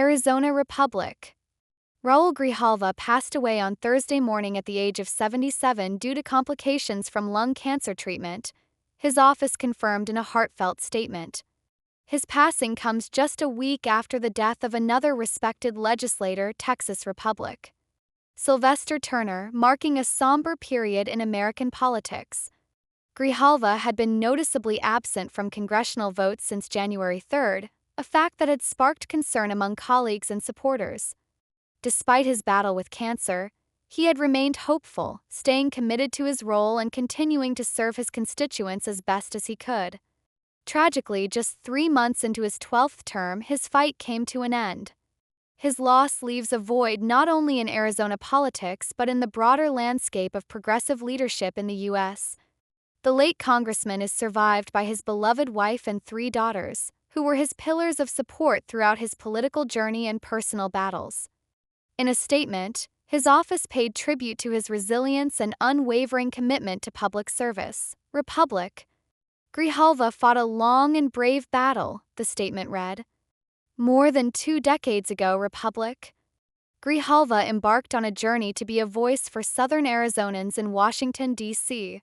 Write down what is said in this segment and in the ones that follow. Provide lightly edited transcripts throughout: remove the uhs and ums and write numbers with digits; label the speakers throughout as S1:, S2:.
S1: Arizona Republic. Raul Grijalva passed away on Thursday morning at the age of 77 due to complications from lung cancer treatment, his office confirmed in a heartfelt statement. His passing comes just a week after the death of another respected legislator, Texas Republic. Sylvester Turner, marking a somber period in American politics. Grijalva had been noticeably absent from congressional votes since January 3, a fact that had sparked concern among colleagues and supporters. Despite his battle with cancer, he had remained hopeful, staying committed to his role and continuing to serve his constituents as best as he could. Tragically, just 3 months into his 12th term, his fight came to an end. His loss leaves a void not only in Arizona politics but in the broader landscape of progressive leadership in the U.S. The late congressman is survived by his beloved wife and 3 daughters, who were his pillars of support throughout his political journey and personal battles. In a statement, his office paid tribute to his resilience and unwavering commitment to public service. Republic. Grijalva fought a long and brave battle, the statement read. More than 2 decades ago, Republic. Grijalva embarked on a journey to be a voice for Southern Arizonans in Washington, D.C.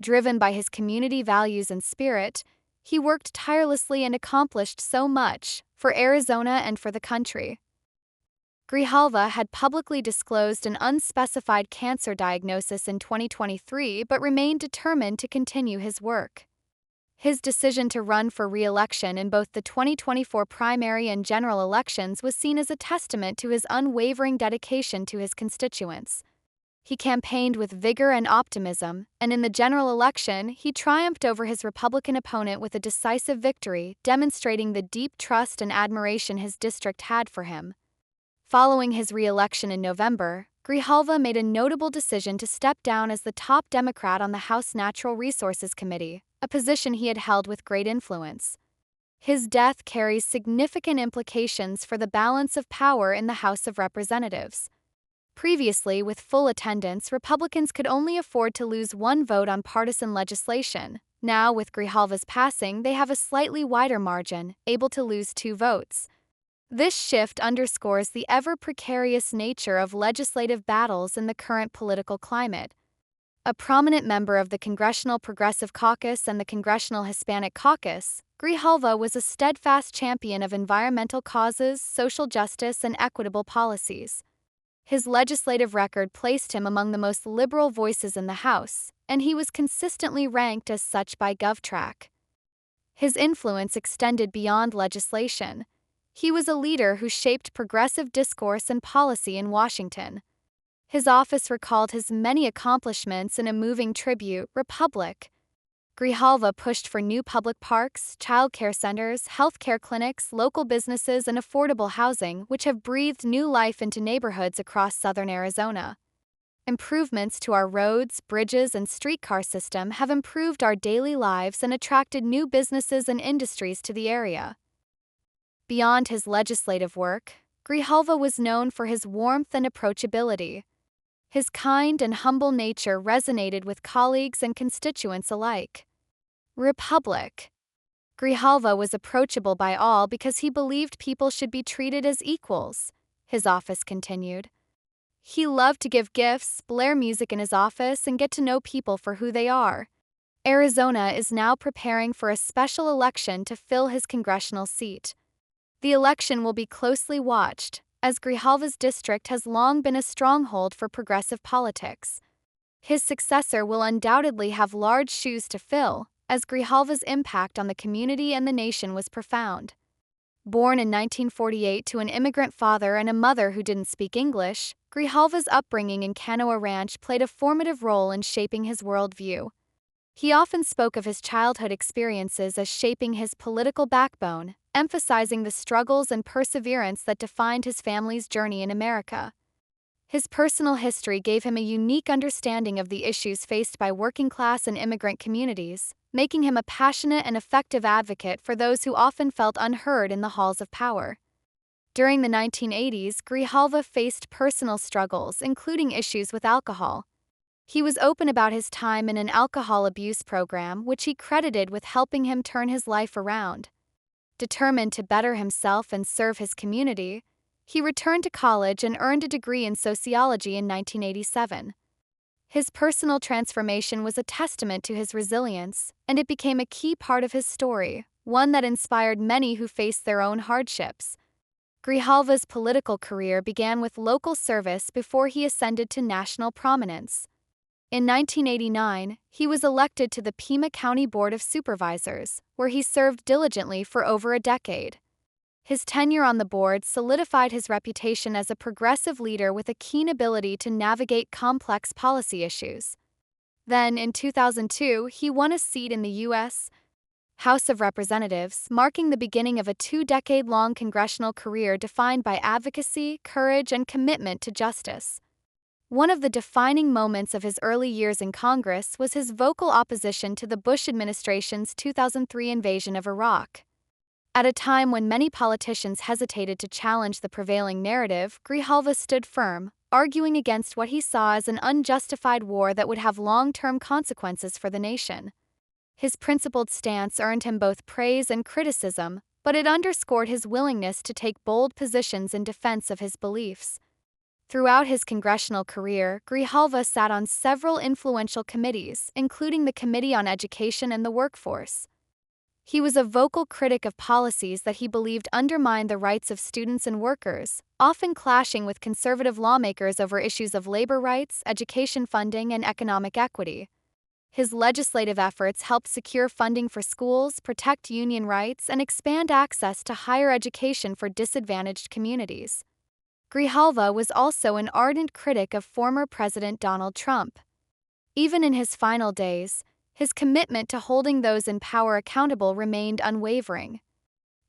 S1: Driven by his community values and spirit, he worked tirelessly and accomplished so much for Arizona and for the country. Grijalva had publicly disclosed an unspecified cancer diagnosis in 2023 but remained determined to continue his work. His decision to run for re-election in both the 2024 primary and general elections was seen as a testament to his unwavering dedication to his constituents. He campaigned with vigor and optimism, and in the general election, he triumphed over his Republican opponent with a decisive victory, demonstrating the deep trust and admiration his district had for him. Following his re-election in November, Grijalva made a notable decision to step down as the top Democrat on the House Natural Resources Committee, a position he had held with great influence. His death carries significant implications for the balance of power in the House of Representatives. Previously, with full attendance, Republicans could only afford to lose 1 vote on partisan legislation. Now, with Grijalva's passing, they have a slightly wider margin, able to lose 2 votes. This shift underscores the ever-precarious nature of legislative battles in the current political climate. A prominent member of the Congressional Progressive Caucus and the Congressional Hispanic Caucus, Grijalva was a steadfast champion of environmental causes, social justice, and equitable policies. His legislative record placed him among the most liberal voices in the House, and he was consistently ranked as such by GovTrack. His influence extended beyond legislation. He was a leader who shaped progressive discourse and policy in Washington. His office recalled his many accomplishments in a moving tribute. Republic. Grijalva pushed for new public parks, child care centers, healthcare clinics, local businesses, and affordable housing, which have breathed new life into neighborhoods across southern Arizona. Improvements to our roads, bridges, and streetcar system have improved our daily lives and attracted new businesses and industries to the area. Beyond his legislative work, Grijalva was known for his warmth and approachability. His kind and humble nature resonated with colleagues and constituents alike. Republic. Grijalva was approachable by all because he believed people should be treated as equals, his office continued. He loved to give gifts, blare music in his office, and get to know people for who they are. Arizona is now preparing for a special election to fill his congressional seat. The election will be closely watched, as Grijalva's district has long been a stronghold for progressive politics. His successor will undoubtedly have large shoes to fill, as Grijalva's impact on the community and the nation was profound. Born in 1948 to an immigrant father and a mother who didn't speak English, Grijalva's upbringing in Canoa Ranch played a formative role in shaping his worldview. He often spoke of his childhood experiences as shaping his political backbone, emphasizing the struggles and perseverance that defined his family's journey in America. His personal history gave him a unique understanding of the issues faced by working-class and immigrant communities, making him a passionate and effective advocate for those who often felt unheard in the halls of power. During the 1980s, Grijalva faced personal struggles, including issues with alcohol. He was open about his time in an alcohol abuse program, which he credited with helping him turn his life around. Determined to better himself and serve his community, he returned to college and earned a degree in sociology in 1987. His personal transformation was a testament to his resilience, and it became a key part of his story, one that inspired many who faced their own hardships. Grijalva's political career began with local service before he ascended to national prominence. In 1989, he was elected to the Pima County Board of Supervisors, where he served diligently for over a decade. His tenure on the board solidified his reputation as a progressive leader with a keen ability to navigate complex policy issues. Then, in 2002, he won a seat in the U.S. House of Representatives, marking the beginning of a two-decade-long congressional career defined by advocacy, courage, and commitment to justice. One of the defining moments of his early years in Congress was his vocal opposition to the Bush administration's 2003 invasion of Iraq. At a time when many politicians hesitated to challenge the prevailing narrative, Grijalva stood firm, arguing against what he saw as an unjustified war that would have long-term consequences for the nation. His principled stance earned him both praise and criticism, but it underscored his willingness to take bold positions in defense of his beliefs. Throughout his congressional career, Grijalva sat on several influential committees, including the Committee on Education and the Workforce. He was a vocal critic of policies that he believed undermined the rights of students and workers, often clashing with conservative lawmakers over issues of labor rights, education funding, and economic equity. His legislative efforts helped secure funding for schools, protect union rights, and expand access to higher education for disadvantaged communities. Grijalva was also an ardent critic of former President Donald Trump. Even in his final days, his commitment to holding those in power accountable remained unwavering.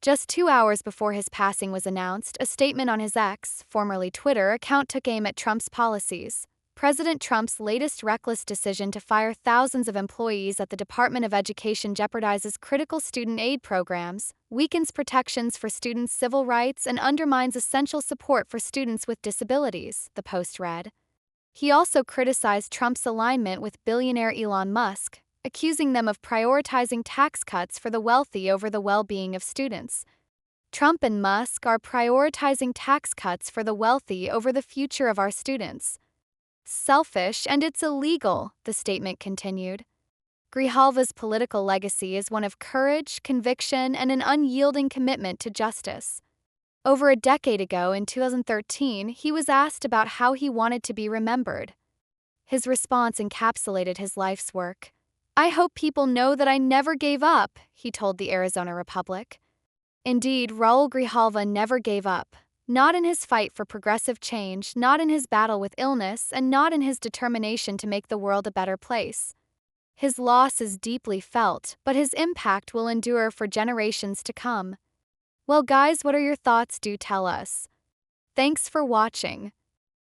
S1: Just 2 hours before his passing was announced, a statement on his X, formerly Twitter, account took aim at Trump's policies. President Trump's latest reckless decision to fire thousands of employees at the Department of Education jeopardizes critical student aid programs, weakens protections for students' civil rights, and undermines essential support for students with disabilities, the Post read. He also criticized Trump's alignment with billionaire Elon Musk, accusing them of prioritizing tax cuts for the wealthy over the well-being of students. Trump and Musk are prioritizing tax cuts for the wealthy over the future of our students. Selfish, and it's illegal, the statement continued. Grijalva's political legacy is one of courage, conviction, and an unyielding commitment to justice. Over a decade ago, in 2013, he was asked about how he wanted to be remembered. His response encapsulated his life's work. "I hope people know that I never gave up," he told the Arizona Republic. Indeed, Raul Grijalva never gave up, not in his fight for progressive change, not in his battle with illness, and not in his determination to make the world a better place. His loss is deeply felt, but his impact will endure for generations to come. Well, guys, what are your thoughts? Do tell us. Thanks for watching.